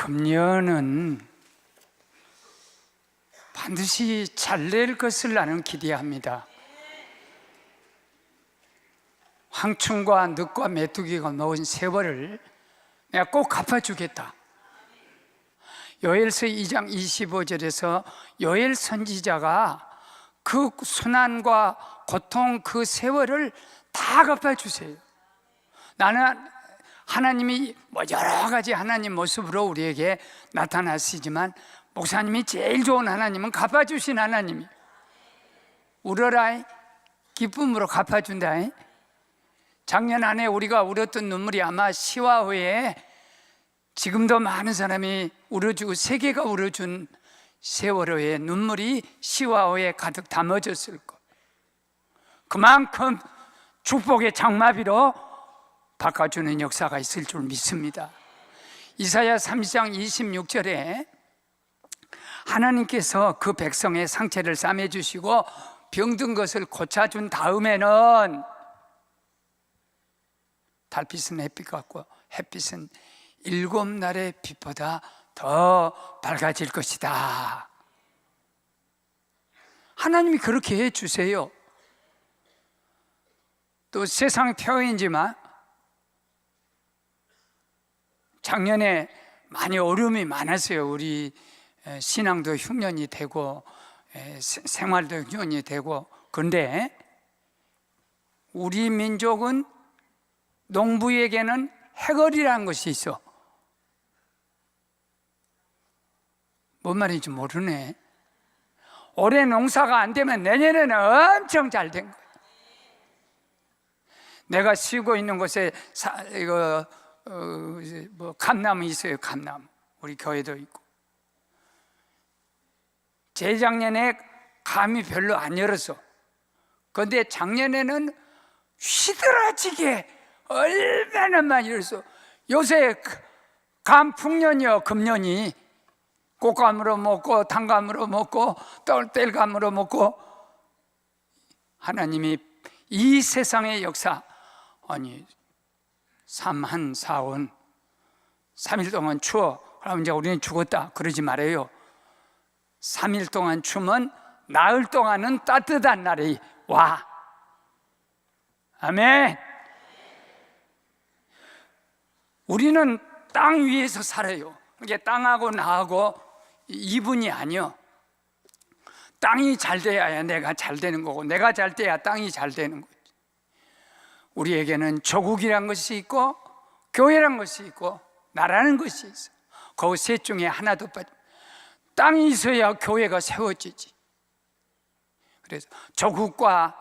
금년은 반드시 잘 될 것을 나는 기대합니다. 황충과 늑과 메뚜기가 먹은 세월을 내가 꼭 갚아주겠다. 요엘서 2장 25절에서 요엘 선지자가 그 순환과 고통, 그 세월을 다 갚아주세요. 나는 하나님이 여러 가지 하나님 모습으로 우리에게 나타나시지만 목사님이 제일 좋은 하나님은 갚아주신 하나님이, 울어라 기쁨으로 갚아준다. 작년 한 해 우리가 울었던 눈물이 아마 시와 후에 지금도 많은 사람이 울어주고 세계가 울어준 세월호의 눈물이 시와호에 가득 담아졌을 것. 그만큼 축복의 장마비로 바꿔주는 역사가 있을 줄 믿습니다. 이사야 30장 26절에 하나님께서 그 백성의 상처를 싸매주시고 병든 것을 고쳐준 다음에는 달빛은 햇빛 같고 햇빛은 7날의 빛보다 더 밝아질 것이다. 하나님이 그렇게 해주세요. 또 세상 표현이지만 작년에 많이 어려움이 많았어요. 우리 신앙도 흉년이 되고 생활도 흉년이 되고. 그런데 우리 민족은 농부에게는 해걸이라는 것이 있어. 뭔 말인지 모르네. 올해 농사가 안 되면 내년에는 엄청 잘 된 거야. 내가 쉬고 있는 곳에 감나무 있어요. 감나무. 우리 교회도 있고. 재작년에 감이 별로 안 열었어. 그런데 작년에는 휘드러지게 얼마나 많이 열었어. 요새 감 풍년이요, 금년이. 꽃감으로 먹고 단감으로 먹고 뗄감으로 먹고. 하나님이 이 세상의 역사, 아니 3한 4온 3일 동안 추워. 그럼 이제 우리는 죽었다 그러지 말아요. 3일 동안 추면 나흘 동안은 따뜻한 날이 와. 아멘. 우리는 땅 위에서 살아요. 이게 땅하고 나하고 이분이 아니요. 땅이 잘 돼야 내가 잘 되는 거고, 내가 잘 돼야 땅이 잘 되는 거지. 우리에게는 조국이란 것이 있고 교회란 것이 있고 나라는 것이 있어. 그 셋 중에 하나도 빠져. 땅이 있어야 교회가 세워지지. 그래서 조국과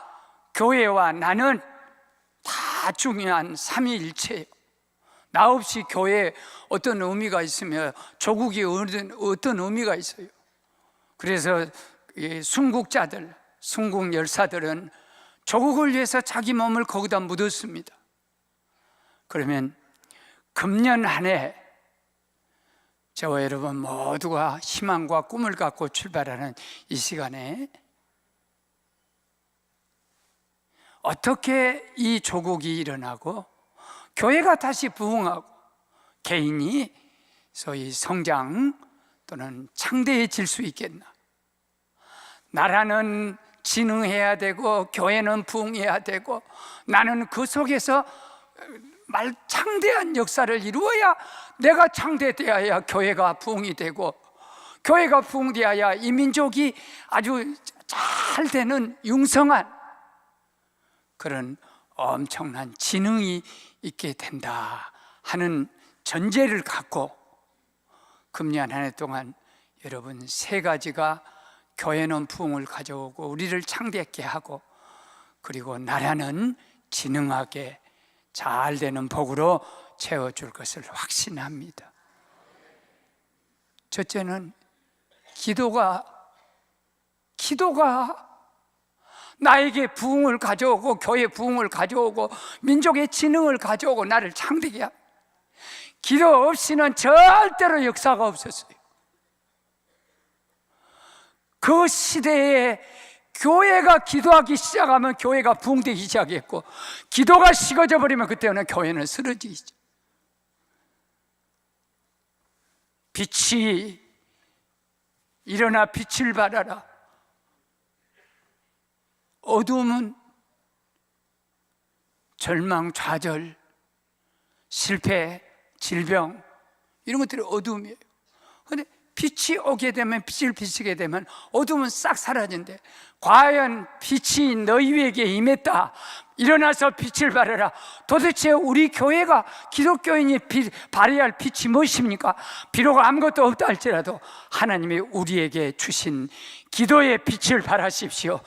교회와 나는 다 중요한 삼위일체예요. 나 없이 교회에 어떤 의미가 있으며 조국이 어떤 의미가 있어요. 그래서 순국자들, 순국 열사들은 조국을 위해서 자기 몸을 거기다 묻었습니다. 그러면 금년 한 해 저와 여러분 모두가 희망과 꿈을 갖고 출발하는 이 시간에 어떻게 이 조국이 일어나고 교회가 다시 부흥하고 개인이 소위 성장 또는 창대해질 수 있겠나? 나라는 진흥해야 되고 교회는 부흥해야 되고 나는 그 속에서 창대한 역사를 이루어야 내가 창대되어야 교회가 부흥이 되고 교회가 부흥되어야 이 민족이 아주 잘 되는 융성한 그런 엄청난 지능이 있게 된다 하는 전제를 갖고 금년 한 해 동안 여러분 세 가지가 교회는 부흥을 가져오고 우리를 창대하게 하고 그리고 나라는 진흥하게 잘 되는 복으로 채워줄 것을 확신합니다. 첫째는 기도가 나에게 부흥을 가져오고 교회 부흥을 가져오고 민족의 진흥을 가져오고 나를 창대하게 합니다. 기도 없이는 절대로 역사가 없었어요. 그 시대에 교회가 기도하기 시작하면 교회가 부흥되기 시작했고 기도가 식어져 버리면 그때는 교회는 쓰러지죠. 빛이 일어나 빛을 발하라. 어두움은 절망, 좌절, 실패, 질병, 이런 것들이 어두움이에요. 그런데 빛이 오게 되면, 빛을 비추게 되면 어두움은 싹 사라진대. 과연 빛이 너희 위에게 임했다. 일어나서 빛을 발하라. 도대체 우리 교회가, 기독교인이 발휘할 빛이 무엇입니까? 비록 아무것도 없다 할지라도 하나님이 우리에게 주신 기도의 빛을 발하십시오.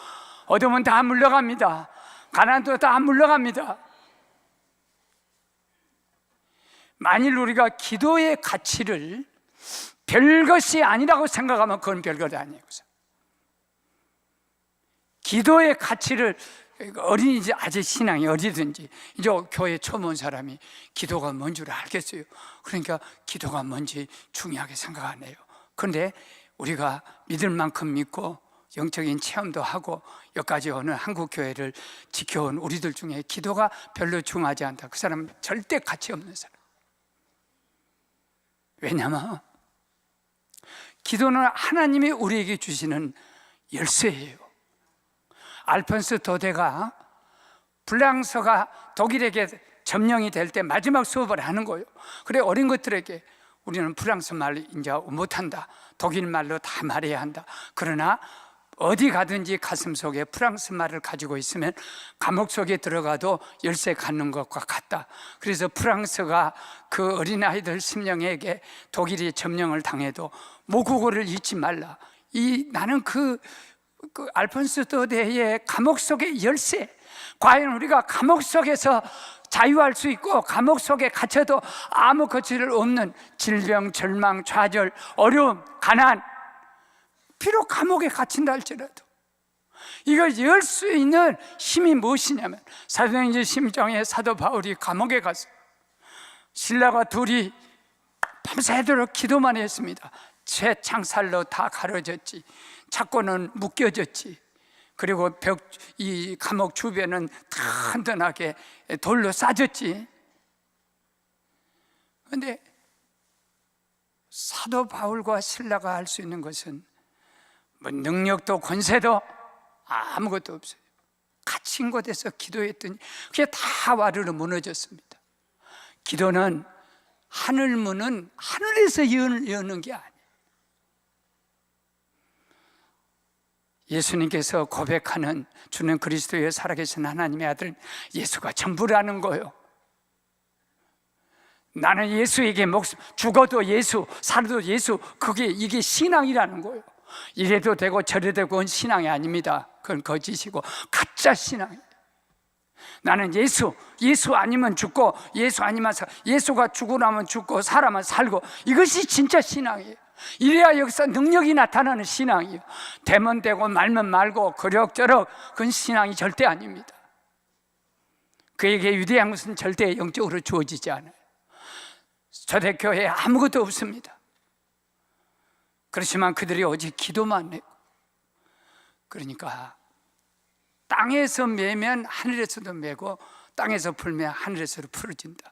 어둠은 다 물러갑니다. 가난도 다 물러갑니다. 만일 우리가 기도의 가치를 별것이 아니라고 생각하면 그건 별것이 아니에요. 기도의 가치를, 어린이집 아직 신앙이 어리든지 이제 교회 처음 온 사람이 기도가 뭔 줄 알겠어요. 그러니까 기도가 뭔지 중요하게 생각 안 해요. 그런데 우리가 믿을 만큼 믿고 영적인 체험도 하고 여기까지 오는 한국 교회를 지켜온 우리들 중에 기도가 별로 중요하지 않다, 그 사람은 절대 가치 없는 사람. 왜냐하면 기도는 하나님이 우리에게 주시는 열쇠예요. 알폰스 도데가 불량서가 독일에게 점령이 될 때 마지막 수업을 하는 거예요. 그래, 어린 것들에게 우리는 프랑스 말 이제 못한다, 독일 말로 다 말해야 한다. 그러나 어디 가든지 가슴 속에 프랑스 말을 가지고 있으면 감옥 속에 들어가도 열쇠 갖는 것과 같다. 그래서 프랑스가 그 어린아이들 10명에게 독일이 점령을 당해도 모국어를 잊지 말라. 나는 그 알폰스 도데의 감옥 속의 열쇠, 과연 우리가 감옥 속에서 자유할 수 있고 감옥 속에 갇혀도 아무 거칠 없는 질병, 절망, 좌절, 어려움, 가난, 비록 감옥에 갇힌다 할지라도 이걸 열 수 있는 힘이 무엇이냐면, 사도행전 16장에 사도 바울이 감옥에 가서 신라가 둘이 밤새도록 기도만 했습니다. 쇠 창살로 다 가려졌지, 창고는 묶여졌지, 그리고 이 감옥 주변은 튼튼하게 돌로 싸졌지. 그런데 사도 바울과 신라가 할 수 있는 것은 뭐 능력도 권세도 아무것도 없어요. 갇힌 곳에서 기도했더니 그게 다 와르르 무너졌습니다. 기도는 하늘 문은 하늘에서 여는 게 아니에요. 예수님께서 고백하는 주는 그리스도의 살아계신 하나님의 아들 예수가 전부라는 거예요. 나는 예수에게 목숨, 죽어도 예수, 살아도 예수, 이게 신앙이라는 거예요. 이래도 되고 저래도 되고 그건 신앙이 아닙니다. 그건 거짓이고 가짜 신앙이에요. 나는 예수 아니면 죽고, 예수 아니면 예수가 죽고 나면 죽고 살아면 살고, 이것이 진짜 신앙이에요. 이래야 여기서 능력이 나타나는 신앙이에요. 되면 되고 말면 말고 그럭저럭, 그건 신앙이 절대 아닙니다. 그에게 위대한 것은 절대 영적으로 주어지지 않아요. 초대교회에 아무것도 없습니다. 그렇지만 그들이 오직 기도만 해요. 그러니까 땅에서 매면 하늘에서도 매고, 땅에서 풀면 하늘에서도 풀어진다.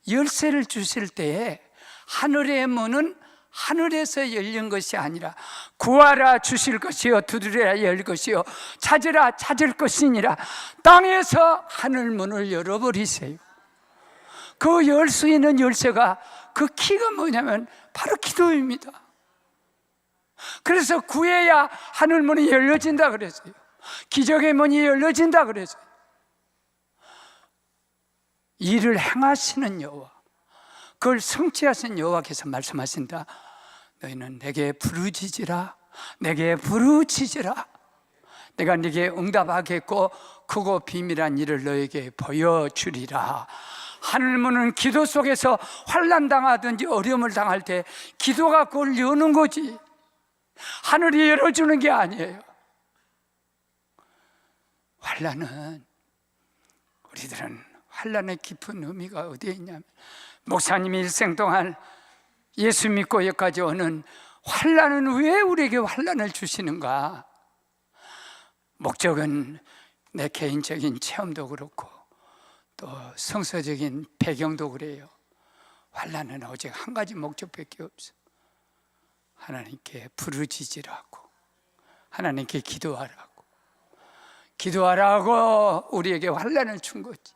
열쇠를 주실 때에 하늘의 문은 하늘에서 열린 것이 아니라 구하라 주실 것이요, 두드리라 열 것이요, 찾으라 찾을 것이니라. 땅에서 하늘 문을 열어버리세요. 그 열 수 있는 열쇠가, 그 키가 뭐냐면 바로 기도입니다. 그래서 구해야 하늘 문이 열려진다 그랬어요. 기적의 문이 열려진다 그랬어요. 일을 행하시는 여호와, 그걸 성취하신 여호와께서 말씀하신다. 너희는 내게 부르짖으라, 내게 부르짖으라. 내가 네게 응답하겠고 크고 비밀한 일을 너에게 보여주리라. 하늘문은 기도 속에서 환난 당하든지 어려움을 당할 때 기도가 그걸 여는 거지, 하늘이 열어주는 게 아니에요. 환난은, 우리들은 환난의 깊은 의미가 어디에 있냐면, 목사님이 일생 동안 예수 믿고 여기까지 오는 환난은 왜 우리에게 환난을 주시는가? 목적은 내 개인적인 체험도 그렇고 또 성서적인 배경도 그래요. 환난은 오직 한 가지 목적밖에 없어. 하나님께 부르짖으라고, 하나님께 기도하라고 우리에게 환난을 준 거지.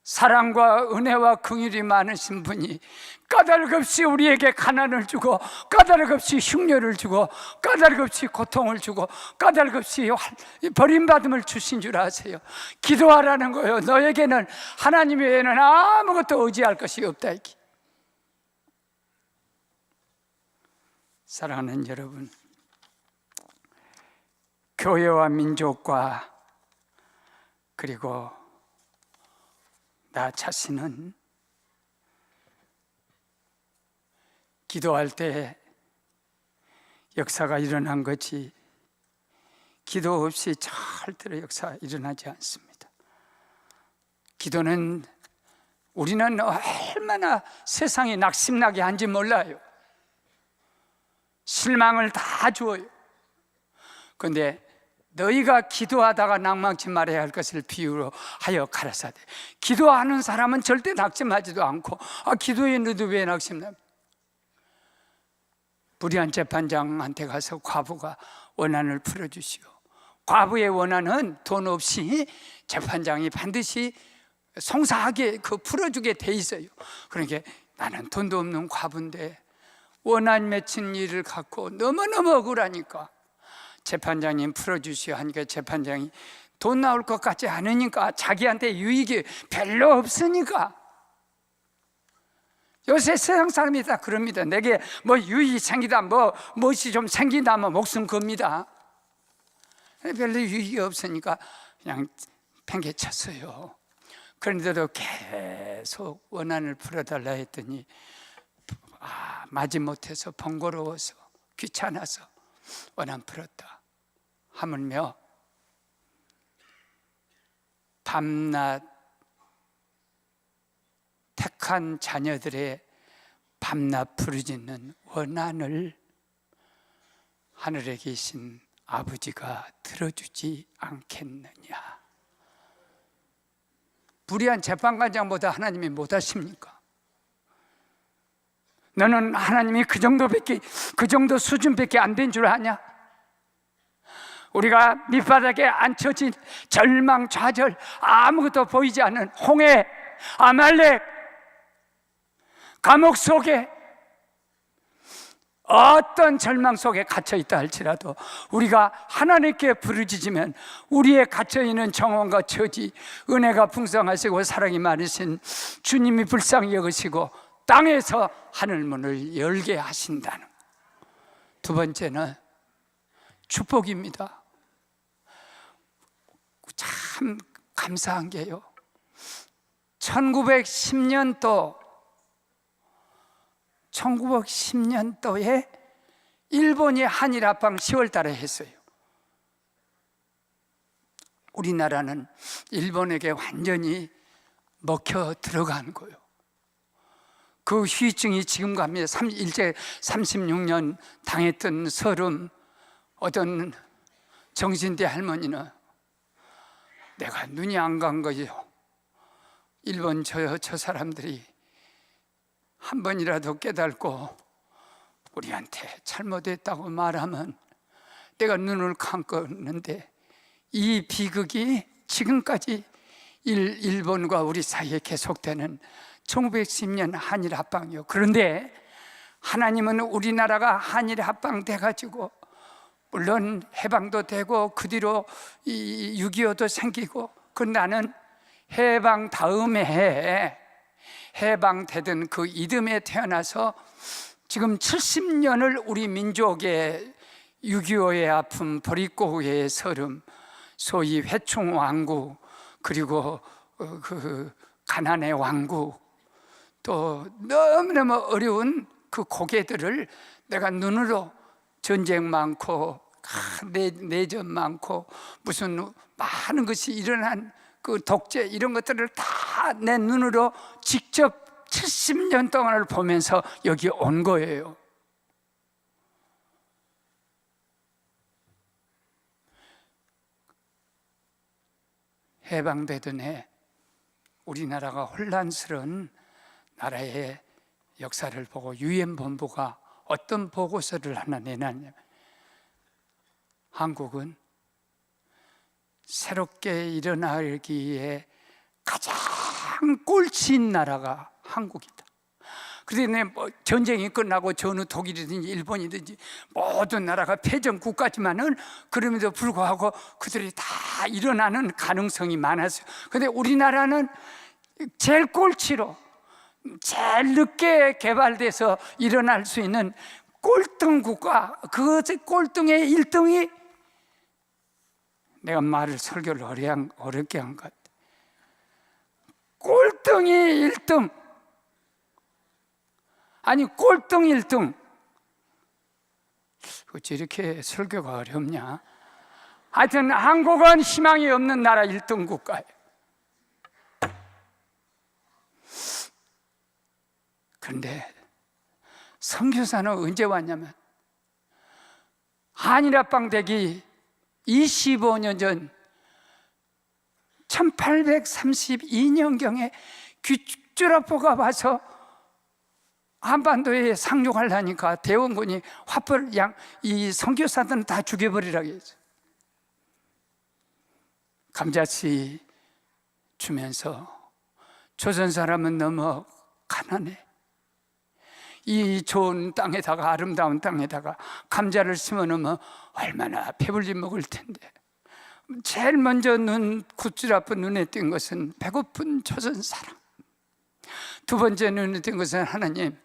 사랑과 은혜와 긍휼이 많으신 분이 까닭없이 우리에게 가난을 주고, 까닭없이 흉년을 주고, 까닭없이 고통을 주고, 까닭없이 버림받음을 주신 줄 아세요? 기도하라는 거예요. 너에게는 하나님 외에는 아무것도 의지할 것이 없다. 사랑하는 여러분, 교회와 민족과 그리고 나 자신은 기도할 때 역사가 일어난 거지, 기도 없이 절대로 역사 일어나지 않습니다. 기도는, 우리는 얼마나 세상이 낙심나게 한지 몰라요. 실망을 다 주어요. 그런데 너희가 기도하다가 낙망치 말아야 할 것을 비유로 하여 가라사대. 기도하는 사람은 절대 낙심하지도 않고, 기도했는데 왜 낙심나? 불의한 재판장한테 가서 과부가 원한을 풀어주시오. 과부의 원한은 돈 없이 재판장이 반드시 송사하게 풀어주게 돼 있어요. 그러니까 나는 돈도 없는 과부인데 원한 맺힌 일을 갖고 너무너무 억울하니까 재판장님 풀어주시오 하니까, 재판장이 돈 나올 것 같지 않으니까, 자기한테 유익이 별로 없으니까. 요새 세상 사람이 다 그럽니다. 내게 뭐 유익이 생기다, 무엇이 좀 생긴다면 목숨 겁니다. 별로 유익이 없으니까 그냥 팽개쳤어요. 그런데도 계속 원한을 풀어달라 했더니 마지못해서 번거로워서 귀찮아서 원한 풀었다 하물며 밤낮 택한 자녀들의 밤낮 부르짖는 원한을 하늘에 계신 아버지가 들어주지 않겠느냐. 불의한 재판관장보다 하나님이 못하십니까? 너는 하나님이 그 정도 수준밖에 안 된 줄 아냐? 우리가 밑바닥에 앉혀진 절망, 좌절, 아무것도 보이지 않는 홍해, 아말렉, 감옥 속에, 어떤 절망 속에 갇혀 있다 할지라도 우리가 하나님께 부르짖으면 우리의 갇혀 있는 정원과 처지, 은혜가 풍성하시고 사랑이 많으신 주님이 불쌍히 여기시고 땅에서 하늘문을 열게 하신다는. 두 번째는 축복입니다. 참 감사한 게요, 1910년도에 일본이 한일 합방 10월 달에 했어요. 우리나라는 일본에게 완전히 먹혀 들어간 거예요. 그 후유증이 지금 갑니다. 일제 36년 당했던 서름, 어떤 정신대 할머니는 내가 눈이 안 간 거죠. 일본 저 사람들이 한 번이라도 깨닫고 우리한테 잘못했다고 말하면 내가 눈을 감고있는데, 이 비극이 지금까지 일본과 우리 사이에 계속되는 1910년 한일 합방이요. 그런데 하나님은 우리나라가 한일 합방 돼가지고, 물론 해방도 되고 그 뒤로 6.25도 생기고, 그 나는 해방 다음에 해에 해방되던 그 이듬해 태어나서 지금 70년을 우리 민족의 6.25의 아픔, 보릿고개의 서름, 소위 회충왕국, 그리고 그 가난의 왕국, 또 너무너무 어려운 그 고개들을 내가 눈으로, 전쟁 많고 내전 많고 무슨 많은 것이 일어난 그 독재, 이런 것들을 다 내 눈으로 직접 70년 동안을 보면서 여기 온 거예요. 해방되던 해 우리나라가 혼란스러운 나라의 역사를 보고 유엔 본부가 어떤 보고서를 하나 내놨냐면, 한국은 새롭게 일어나기에 가장 꼴찌인 나라가 한국이다. 그런데 전쟁이 끝나고 어느 독일이든지 일본이든지 모든 나라가 패전 국가지만은 그럼에도 불구하고 그들이 다 일어나는 가능성이 많았어요. 그런데 우리나라는 제일 꼴찌로 제일 늦게 개발돼서 일어날 수 있는 꼴등 국가, 그 꼴등의 1등이, 내가 말을 설교를 어렵게 한 것 같아. 꼴등이 1등, 아니 꼴등 1등. 어찌 이렇게 설교가 어렵냐? 하여튼 한국은 희망이 없는 나라 1등 국가예요. 그런데 선교사는 언제 왔냐면, 한일합방 되기 25년 전 1832년경에 귀주라포가 와서 한반도에 상륙하려니까 대원군이 화벌 이 선교사들은 다 죽여버리라고 했죠. 감자씨 주면서 조선 사람은 너무 가난해. 이 좋은 땅에다가, 아름다운 땅에다가 감자를 심어놓으면 얼마나 배불리 먹을 텐데, 제일 먼저 굿즈라프 눈에 띈 것은 배고픈 조선 사람, 두 번째 눈에 띈 것은 하나님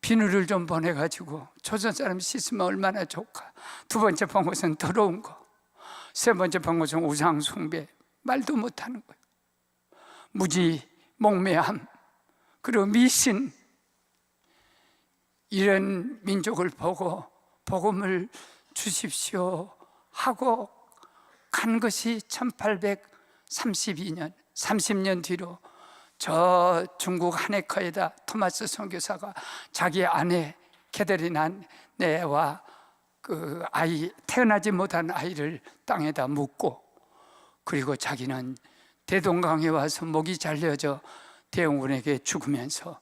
비누를 좀 보내가지고 조선 사람 씻으면 얼마나 좋을까. 두 번째 본 것은 더러운 거, 세 번째 본 것은 우상 숭배, 말도 못하는 거예요. 무지, 목매함, 그리고 미신, 이런 민족을 보고 복음을 주십시오 하고 간 것이 1832년, 30년 뒤로 저 중국 하네커에다 토마스 선교사가 자기 아내 캐더린 아내와 그 아이, 태어나지 못한 아이를 땅에다 묻고, 그리고 자기는 대동강에 와서 목이 잘려져 대원군에게 죽으면서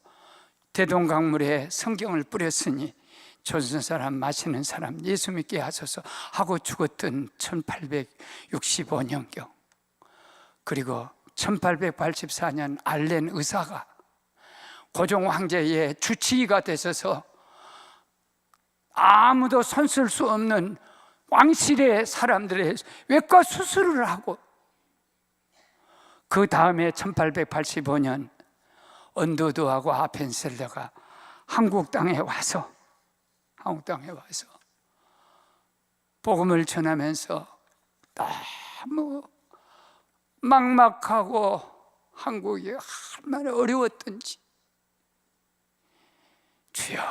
대동강물에 성경을 뿌렸으니 조선 사람, 마시는 사람 예수 믿게 하소서 하고 죽었던 1865년경. 그리고 1884년 알렌 의사가 고종 황제의 주치의가 되셔서 아무도 손쓸 수 없는 왕실의 사람들의 외과 수술을 하고, 그 다음에 1885년 언더드하고 아펜셀러가 한국 땅에 와서 복음을 전하면서 너무 막막하고 한국이 얼마나 어려웠던지, 주여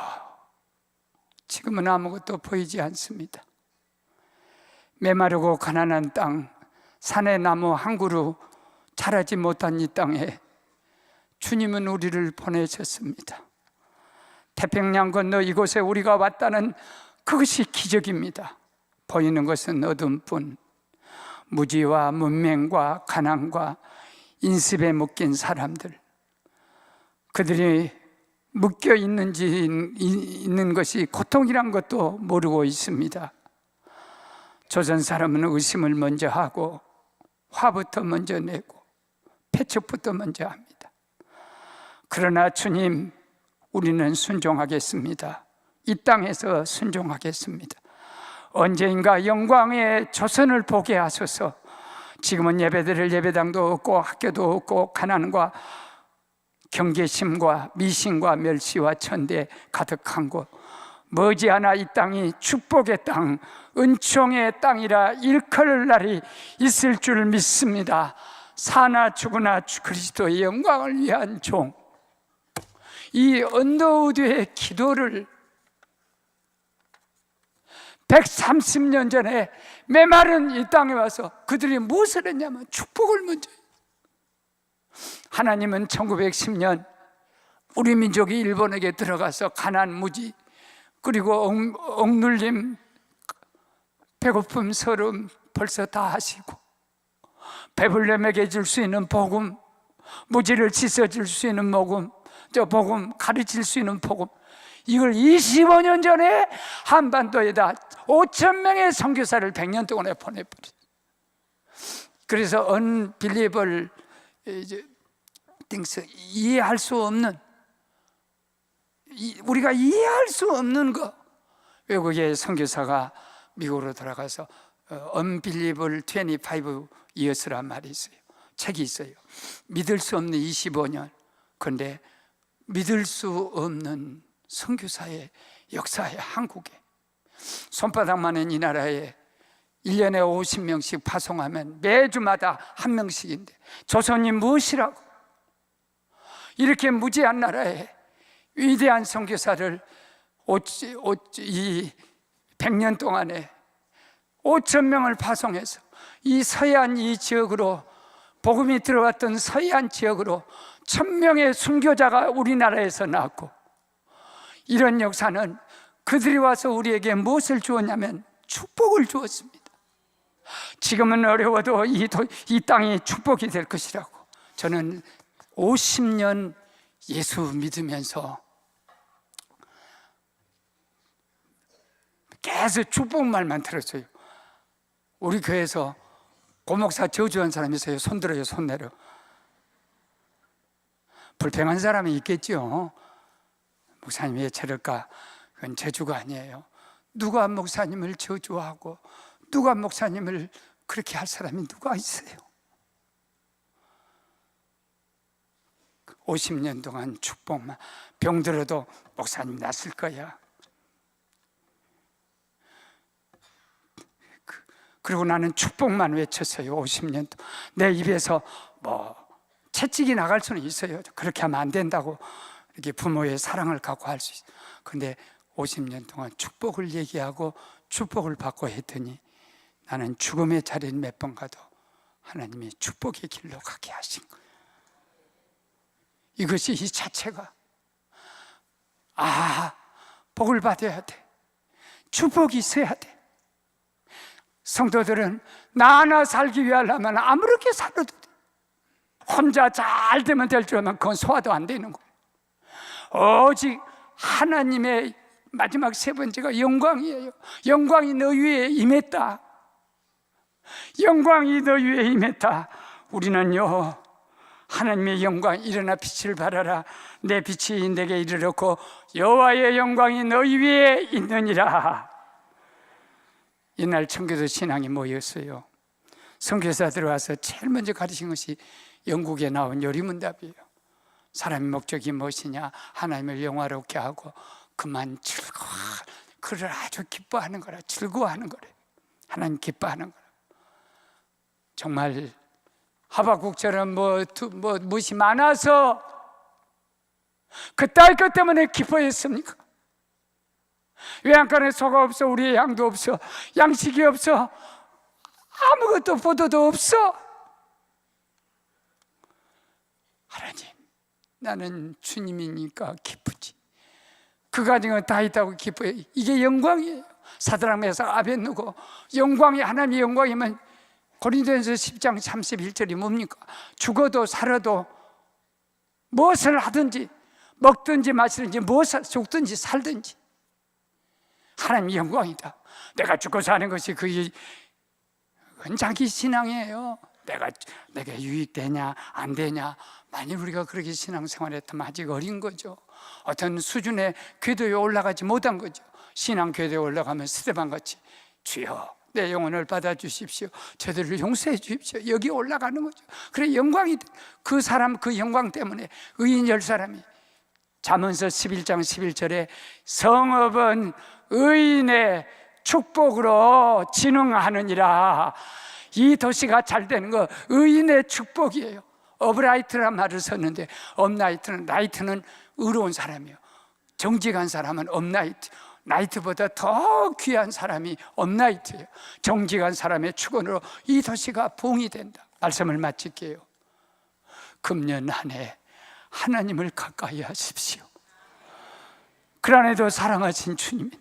지금은 아무것도 보이지 않습니다. 메마르고 가난한 땅, 산의 나무 한 그루 자라지 못한 이 땅에 주님은 우리를 보내셨습니다. 태평양 건너 이곳에 우리가 왔다는 그것이 기적입니다. 보이는 것은 어둠뿐, 무지와 문맹과 가난과 인습에 묶인 사람들, 그들이 묶여 있는 것이 고통이란 것도 모르고 있습니다. 조선 사람은 의심을 먼저 하고 화부터 먼저 내고 패축부터 먼저 합니다. 그러나 주님, 우리는 순종하겠습니다. 이 땅에서 순종하겠습니다. 언제인가 영광의 조선을 보게 하소서. 지금은 예배드릴 예배당도 없고 학교도 없고 가난과 경계심과 미신과 멸시와 천대 가득한 곳, 머지않아 이 땅이 축복의 땅, 은총의 땅이라 일컬을 날이 있을 줄 믿습니다. 사나 죽으나 그리스도의 영광을 위한 종, 이 언더우드의 기도를 130년 전에 메마른 이 땅에 와서 그들이 무엇을 했냐면 축복을 먼저. 하나님은 1910년 우리 민족이 일본에게 들어가서 가난, 무지, 그리고 억눌림, 배고픔, 서름 벌써 다 하시고, 배불려 먹여줄 수 있는 복음, 무지를 씻어줄 수 있는 복음, 가르칠 수 있는 복음, 이걸 25년 전에 한반도에다 5천 명의 선교사를 100년 동안에 보내버렸어요. 그래서 unbelievable things, 이해할 수 없는, 우리가 이해할 수 없는 거, 외국의 선교사가 미국으로 돌아가서 unbelievable 25 years란 말이 있어요. 책이 있어요. 믿을 수 없는 25년. 그런데 믿을 수 없는 선교사의 역사에, 한국에 손바닥만한 이 나라에 1년에 50명씩 파송하면 매주마다 한 명씩인데 조선이 무엇이라고, 이렇게 무지한 나라에 위대한 선교사를 이 100년 동안에 5천 명을 파송해서 이 서해안 이 지역으로, 복음이 들어왔던 서해안 지역으로 1000명의 순교자가 우리나라에서 나왔고, 이런 역사는 그들이 와서 우리에게 무엇을 주었냐면 축복을 주었습니다. 지금은 어려워도 이 땅이 축복이 될 것이라고. 저는 50년 예수 믿으면서 계속 축복 말만 들었어요. 우리 교회에서 고목사 저주한 사람이 있어요. 손 들어요, 손 내려. 불평한 사람이 있겠죠. 목사님 왜 저럴까? 그건 저주가 아니에요. 누가 목사님을 저주하고 누가 목사님을 그렇게 할 사람이 누가 있어요? 50년 동안 축복만, 병들어도 목사님 낫을 거야. 그리고 나는 축복만 외쳤어요. 50년 동안 내 입에서 채찍이 나갈 수는 있어요. 그렇게 하면 안 된다고, 이렇게 부모의 사랑을 갖고 할 수 있어요. 그런데 50년 동안 축복을 얘기하고 축복을 받고 했더니 나는 죽음의 자리에 몇 번 가도 하나님이 축복의 길로 가게 하신 거예요. 이것이 이 자체가, 복을 받아야 돼, 축복이 있어야 돼. 성도들은 나 하나 살기 위하려면 아무렇게 살아도 돼. 혼자 잘 되면 될 줄 알면 그건 소화도 안 되는 거예요. 오직 하나님의 마지막 세 번째가 영광이에요. 영광이 너 위에 임했다. 영광이 너 위에 임했다. 우리는요, 하나님의 영광, 일어나 빛을 발하라. 내 빛이 내게 이르렀고 여호와의 영광이 너희 위에 있느니라. 옛날 청교도 신앙이 뭐였어요? 선교사 들어와서 제일 먼저 가르친 것이 영국에 나온 요리문답이에요. 사람의 목적이 무엇이냐? 하나님을 영화롭게 하고 그만 그를 아주 기뻐하는 거라. 즐거워하는 거래. 하나님 기뻐하는 거라. 정말 하박국처럼 무엇이 많아서 그따위 것 때문에 기뻐했습니까? 외양간에 소가 없어, 우리의 양도 없어, 양식이 없어, 아무것도 보도도 없어. 하나님, 나는 주님이니까 기쁘지. 그 가정은 다 있다고 기뻐해. 이게 영광이에요. 사드락 메삭 아벳느고, 영광이, 하나님의 영광이면 고린도전서 10장 31절이 뭡니까? 죽어도 살아도 무엇을 하든지, 먹든지 마시든지, 무엇을 죽든지 살든지 하나님의 영광이다. 내가 죽고 사는 것이 그건 자기 신앙이에요. 내가 유익되냐 안 되냐. 만일 우리가 그렇게 신앙생활했다면 아직 어린 거죠. 어떤 수준의 궤도에 올라가지 못한 거죠. 신앙 궤도에 올라가면 스데반같이 주여 내 영혼을 받아주십시오, 저들을 용서해 주십시오, 여기 올라가는 거죠. 그래, 영광이, 그 사람, 그 영광 때문에 의인 10사람이 잠언서 11장 11절에 성읍은 의인의 축복으로 진흥하느니라. 이 도시가 잘 되는 거 의인의 축복이에요. 업라이트란 말을 썼는데, 나이트는 의로운 사람이에요. 정직한 사람은 업라이트, 나이트보다 더 귀한 사람이 업라이트예요. 정직한 사람의 축원으로 이 도시가 부흥이 된다. 말씀을 마칠게요. 금년 한 해 하나님을 가까이 하십시오. 그 안에도 사랑하신 주님인데